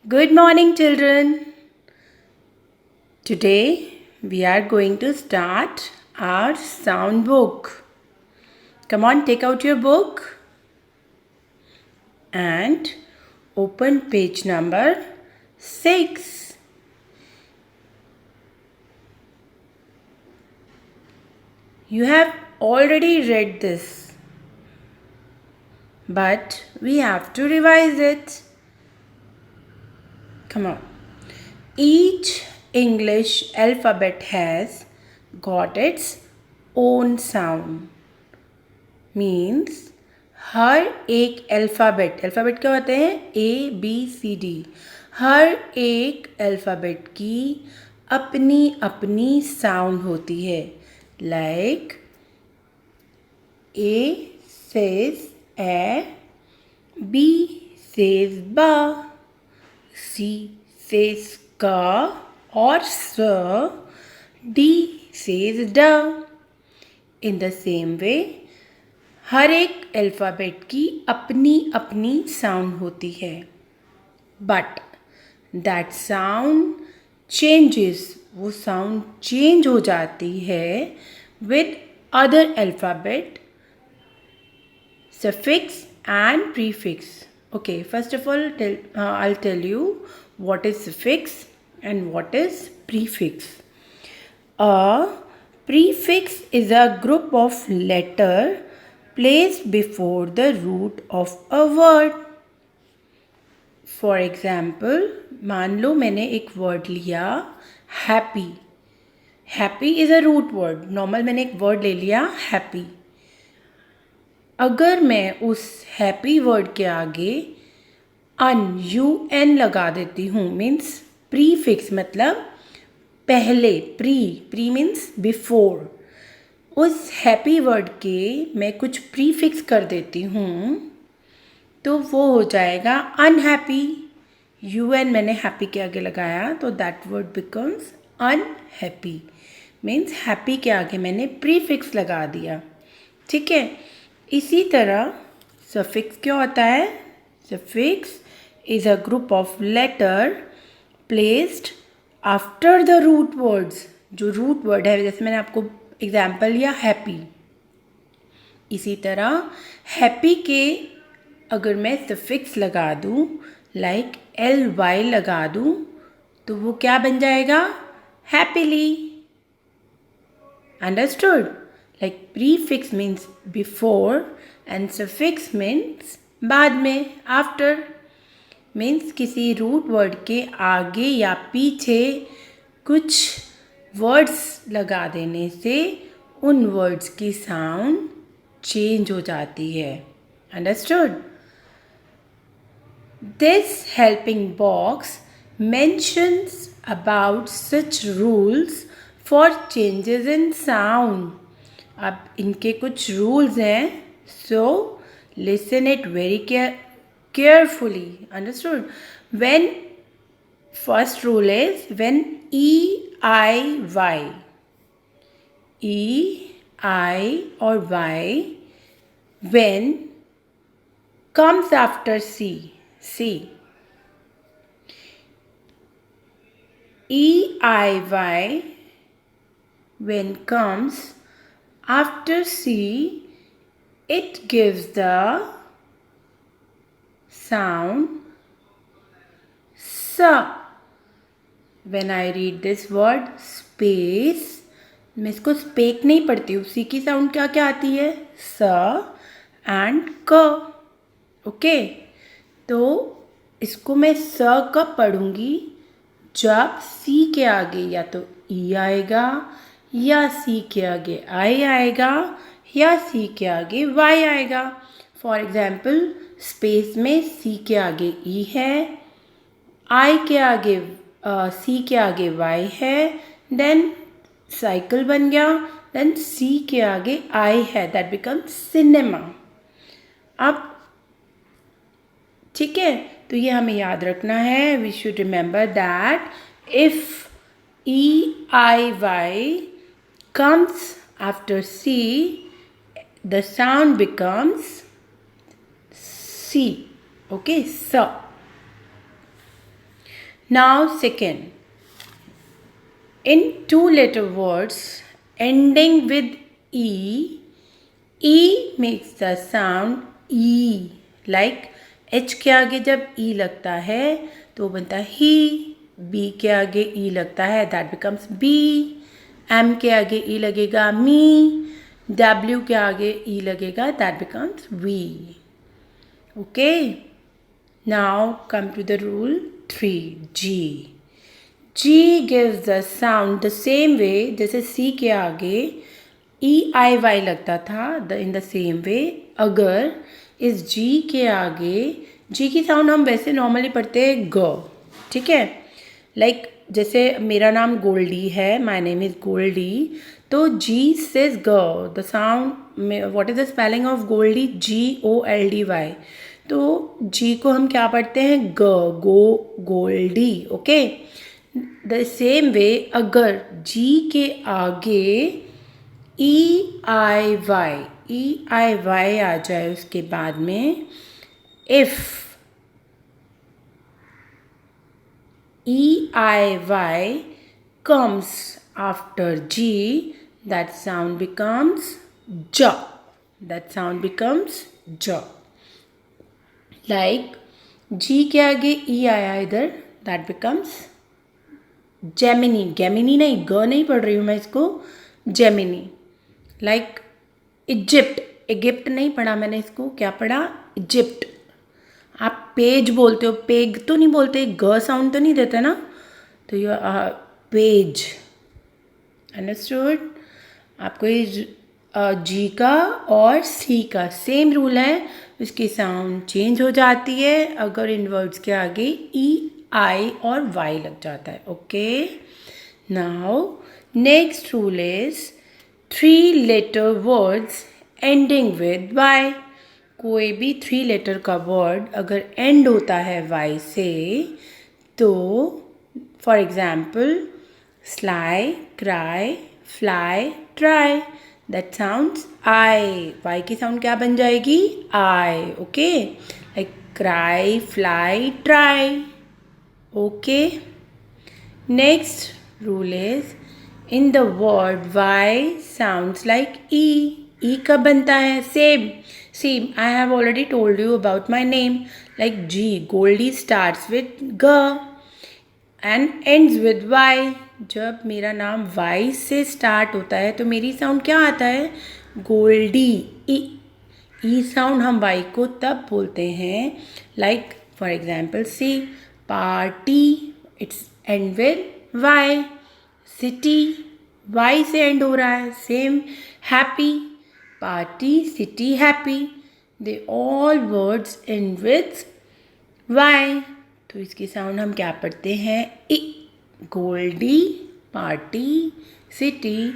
Good morning, children. Today we are going to start our sound book. Come on, take out your book and open page number 6. You have already read this, but we have to revise it. Come on. Each English alphabet has got its own sound. Means हर एक alphabet क्या होते हैं ABCD हर एक alphabet की अपनी अपनी sound होती है like A says A, B says ba, C says ka or sa, D says da. In the same way हर एक अल्फ़ाबेट की अपनी अपनी साउंड होती है बट दैट साउंड चेंजेस वो साउंड चेंज हो जाती है with other alphabet suffix and prefix. Okay, first of all, I'll tell you what is suffix and what is prefix. A prefix is a group of letter placed before the root of a word. For example, मान लो मैंने एक word लिया happy. Happy is a root word. Normal मैंने एक word ले लिया happy. अगर मैं उस हैप्पी वर्ड के आगे UN लगा देती हूँ मीन्स प्रीफिक्स मतलब पहले प्री मीन्स बिफोर उस हैप्पी वर्ड के मैं कुछ प्रीफिक्स कर देती हूँ तो वो हो जाएगा अनहैप्पी UN मैंने हैप्पी के आगे लगाया तो that word becomes unhappy means happy के आगे मैंने प्रीफिक्स लगा दिया ठीक है इसी तरह सफिक्स क्या होता है suffix is a group of letter placed after the root words जो रूट वर्ड है जैसे मैंने आपको एग्जाम्पल लिया हैप्पी इसी तरह हैप्पी के अगर मैं सफिक्स लगा दूँ लाइक LY लगा दूँ तो वो क्या बन जाएगा happily understood like prefix means before and suffix means बाद में after means किसी रूट वर्ड के आगे या पीछे कुछ वर्ड्स लगा देने से उन वर्ड्स की साउंड चेंज हो जाती है understood this helping box mentions about such rules for changes in sound अब इनके कुछ रूल्स हैं so listen it very carefully understood when first rule is when EI और Y when comes after C EIY when comes after C, it gives the sound S. When I read this word space, मैं इसको spec नहीं पढ़ती हूँ सी की sound क्या क्या आती है स एंड क ओके तो इसको मैं स कब पढ़ूँगी जब सी के आगे या तो ई आएगा या सी के आगे आई आएगा या सी के आगे वाई आएगा फॉर एग्जाम्पल स्पेस में सी के आगे ई है आई के आगे सी के आगे वाई है देन साइकिल बन गया देन सी के आगे आई है दैट बिकम्स सिनेमा अब ठीक है तो ये हमें याद रखना है we should remember that if EIY comes after C, the sound becomes C. Okay, so Now second, in two-letter words ending with E, E makes the sound E. Like H के आगे जब E लगता है तो बनता है ही. B के आगे E लगता है, that becomes B. M के आगे E लगेगा मी. W के आगे E लगेगा, that becomes we. Okay. Now come to the rule 3, G. G gives the sound the same way जैसे C के आगे EIY लगता था, in the same way अगर इस G के आगे G की साउंड हम वैसे नॉर्मली पढ़ते हैं ग. ठीक है. लाइक जैसे मेरा नाम गोल्डी है, माई नेम इज़ गोल्डी, तो G says ग. The sound, what is the spelling of Goldy? GOLDY. तो G को हम क्या पढ़ते हैं? ग. Goldy. Okay. The same way अगर G के आगे EIY आ जाए उसके बाद में, if EIY comes after G, that sound becomes J. That sound becomes J. Like G के आगे E आया इधर, that becomes जेमिनी. गेमिनी नहीं, ग नहीं पढ़ रही हूँ मैं इसको, जेमिनी. Like Egypt. इजिप्ट नहीं पढ़ा मैंने इसको, क्या पढ़ा? इजिप्ट. आप पेज बोलते हो, पेग तो नहीं बोलते, ग साउंड तो नहीं देते ना, तो यू पेज. अंडरस्टूड? आपको ये जी का और सी का सेम रूल है, उसकी साउंड चेंज हो जाती है अगर इन वर्ड्स के आगे ई, आई और वाई लग जाता है. Okay. Now next rule is 3-letter words ending with Y. कोई भी 3-letter का वर्ड अगर एंड होता है वाई से, तो for example sly, cry, fly, try, that sounds I. Y की साउंड क्या बन जाएगी? I. Okay. Like cry, fly, try. Okay. Next rule is in the word Y sounds like E. E कब बनता है? Same. I have already told you about my name. Like G, Goldie starts with G and ends with Y. जब मेरा नाम Y से start होता है तो मेरी साउंड क्या आता है? गोल्डी. E साउंड हम Y को तब बोलते हैं. Like for example, see. Party, it's end with Y. City, Y से एंड हो रहा है. Same. Happy, party, city, happy, they all words end with Y. तो इसकी साउंड हम क्या पढ़ते हैं? E. Goldie, party, city,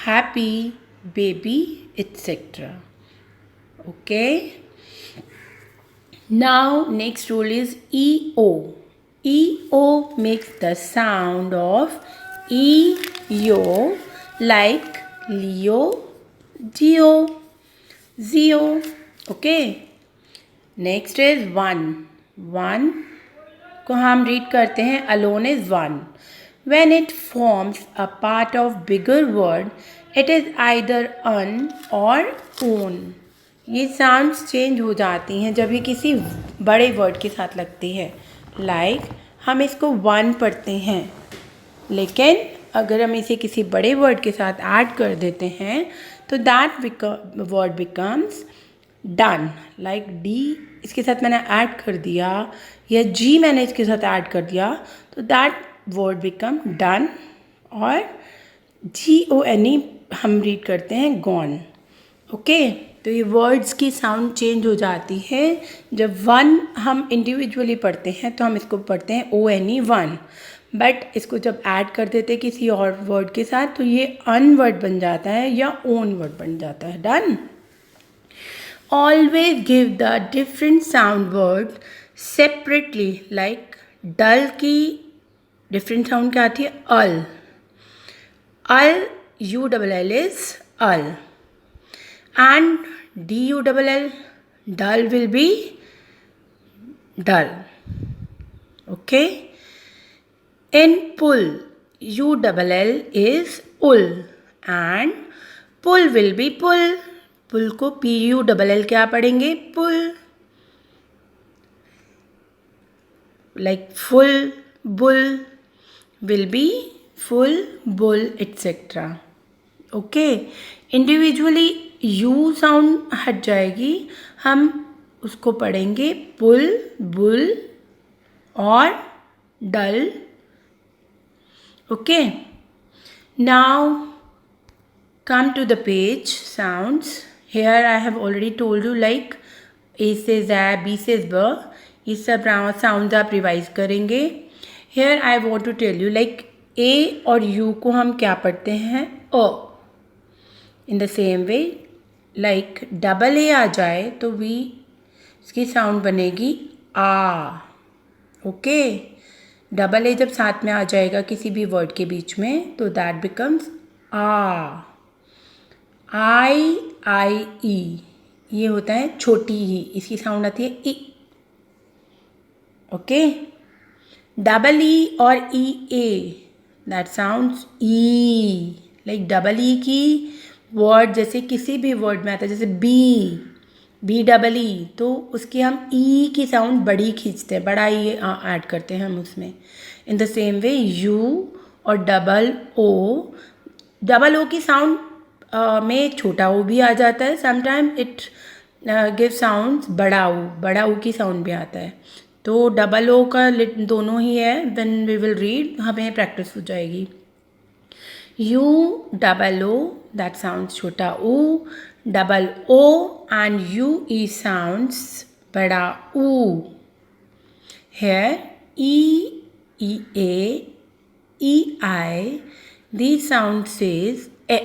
happy, baby, etcetera. Okay. Now next rule is EO. EO makes the sound of EO like Leo, Geo, Zio. Okay. Next is one. One को हम read करते हैं alone is one. When it forms a part of bigger word, it is either un or own. ये sounds change हो जाती हैं जब ये किसी बड़े वर्ड के साथ लगती है. लाइक हम इसको वन पढ़ते हैं, लेकिन अगर हम इसे किसी बड़े वर्ड के साथ ऐड कर देते हैं तो that word becomes done. Like D इसके साथ मैंने ऐड कर दिया, या जी मैंने इसके साथ ऐड कर दिया, तो दैट वर्ड बिकम डन. और GONE हम रीड करते हैं गॉन. ओके. तो ये वर्ड्स की साउंड चेंज हो जाती है. जब वन हम इंडिविजुअली पढ़ते हैं तो हम इसको पढ़ते हैं ONE वन, बट इसको जब ऐड कर देते हैं किसी और वर्ड के साथ तो ये अन वर्ड बन जाता है या ओन वर्ड बन जाता है. Done. Always give the different sound word separately. Like dull की डिफरेंट साउंड क्या आती है? Ull. ULL is ull. And DULL, dull will be dull. Okay. In pull, U-double-L is ul and pull will be pull. पुल को P-U-double-L क्या पढ़ेंगे? पुल. Like full, bull will be full, bull, etc. Okay. Individually U sound हट जाएगी, हम उसको पढ़ेंगे पुल, bull और डल. Okay. Now come to the page sounds. Here I have already told you like A says A, B says B. ये सब sounds आप revise करेंगे. Here I want to tell you like A और U को हम क्या पढ़ते हैं? अ. In the same way like double A आ जाए तो वी इसकी साउंड बनेगी आ. ओके. डबल ए जब साथ में आ जाएगा किसी भी वर्ड के बीच में तो दैट बिकम्स आ. आई ई ये होता है छोटी ही, इसकी साउंड आती है ई. ओके. डबल ई और E A that sounds E. Like double E की वर्ड जैसे किसी भी वर्ड में आता है, जैसे बी डबल ई, तो उसकी हम ई की साउंड बड़ी खींचते हैं, बड़ा ई ऐड करते हैं हम उसमें. In the same way you और डबल ओ की साउंड में छोटा ओ भी आ जाता है. समटाइम इट गिव साउंड्स बड़ा ओ की साउंड भी आता है. तो डबल ओ का दोनों ही है. व्हेन वी विल रीड हमें प्रैक्टिस हो जाएगी. U double O that sounds छोटा ओ. Double O and U E sounds बड़ा ऊ. Here e a e I these sound says e.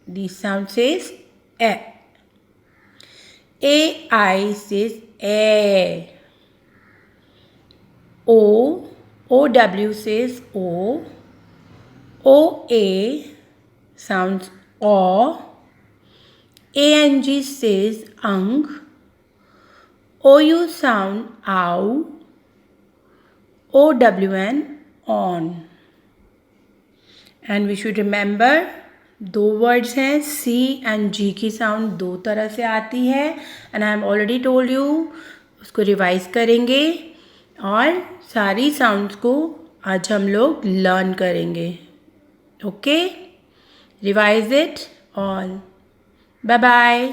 This sound says e. A I says a. O W says o. O A sounds o. A N G says ang. O U sound ow. O W N on. And we should remember दो words हैं सी and जी की sound दो तरह से आती है. And I am already told you. उसको revise करेंगे और सारी साउंड्स को आज हम लोग लर्न करेंगे. Okay. Revise it all. Bye bye.